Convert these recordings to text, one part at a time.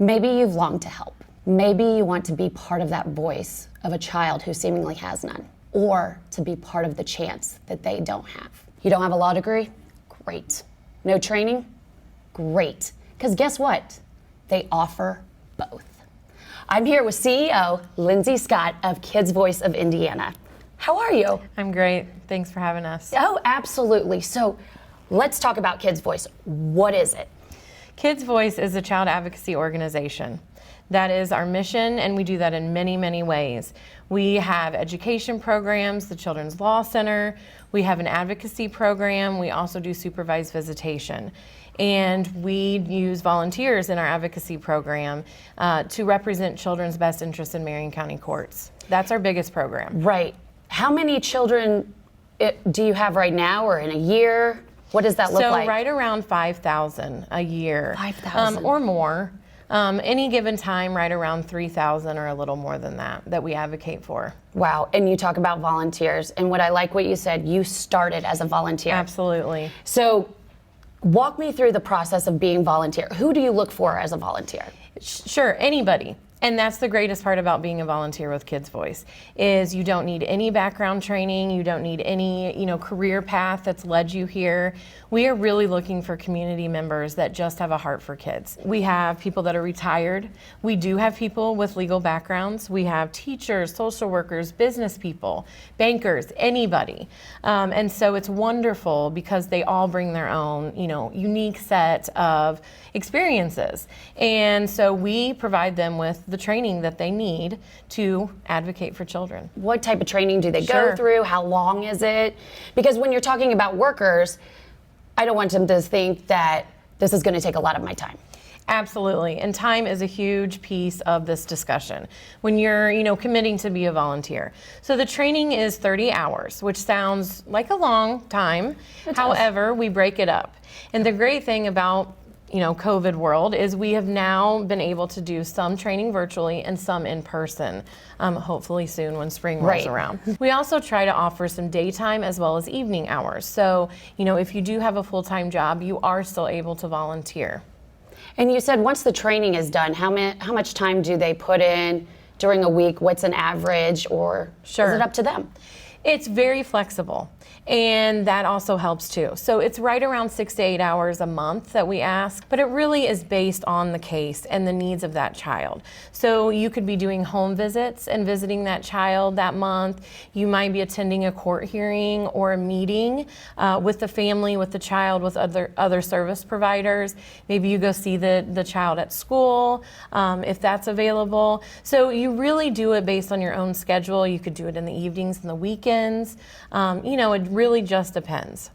Maybe you've longed to help. Maybe you want to be part of that voice of a child who seemingly has none, or to be part of the chance that they don't have. You don't have a law degree? Great. No training? Great. Because guess what? They offer both. I'm here with CEO Lindsay Scott of Kids Voice of Indiana. How are you? I'm great. Thanks for having us. Oh, absolutely. So let's talk about Kids Voice. What is it? Kids Voice is a child advocacy organization. That is our mission, and we do that in many, many ways. We have education programs, the Children's Law Center. We have an advocacy program. We also do supervised visitation. And we use volunteers in our advocacy program to represent children's best interests in Marion County courts. That's our biggest program. Right. How many children do you have right now or in a year? What does that look like? So right around 5,000 a year. 5,000. Or more. Any given time, right around 3,000 or a little more than that we advocate for. Wow. And you talk about volunteers. And what I like what you said, you started as a volunteer. Absolutely. So walk me through the process of being volunteer. Who do you look for as a volunteer? Sure, anybody. And that's the greatest part about being a volunteer with Kids Voice, is you don't need any background training, you don't need any, career path that's led you here. We are really looking for community members that just have a heart for kids. We have people that are retired. We do have people with legal backgrounds. We have teachers, social workers, business people, bankers, anybody. And so it's wonderful because they all bring their own, unique set of experiences. And so we provide them with the training that they need to advocate for children. What type of training do they go through? How long is it? Because when you're talking about workers, I don't want them to think that this is going to take a lot of my time. Absolutely, and time is a huge piece of this discussion when you're, committing to be a volunteer. So the training is 30 hours, which sounds like a long time. However, we break it up. And the great thing about COVID world is we have now been able to do some training virtually and some in person, hopefully soon when spring rolls around. We also try to offer some daytime as well as evening hours. So, if you do have a full-time job, you are still able to volunteer. And you said once the training is done, how much time do they put in during a week? What's an average, or is it up to them? It's very flexible, and that also helps too. So it's right around 6 to 8 hours a month that we ask, but it really is based on the case and the needs of that child. So you could be doing home visits and visiting that child that month. You might be attending a court hearing or a meeting with the family, with the child, with other service providers. Maybe you go see the child at school, if that's available. So you really do it based on your own schedule. You could do it in the evenings and the weekends. It really just depends.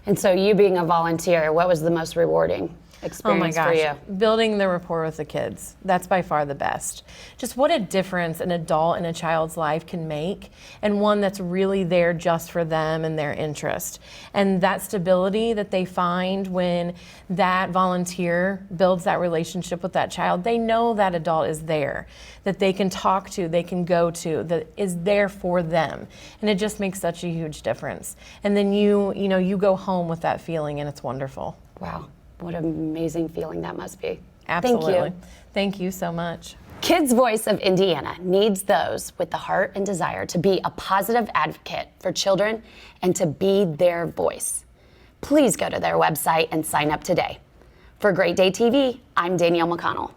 And so you being a volunteer, what was the most rewarding experience for you? Building the rapport with the kids. That's by far the best. Just what a difference an adult in a child's life can make, and one that's really there just for them and their interest. And that stability that they find when that volunteer builds that relationship with that child, they know that adult is there, that they can talk to, they can go to, that is there for them. And it just makes such a huge difference. And then you go home with that feeling, and it's wonderful. Wow. What an amazing feeling that must be. Absolutely. Thank you. Thank you so much. Kids Voice of Indiana needs those with the heart and desire to be a positive advocate for children and to be their voice. Please go to their website and sign up today. For Great Day TV, I'm Danielle McConnell.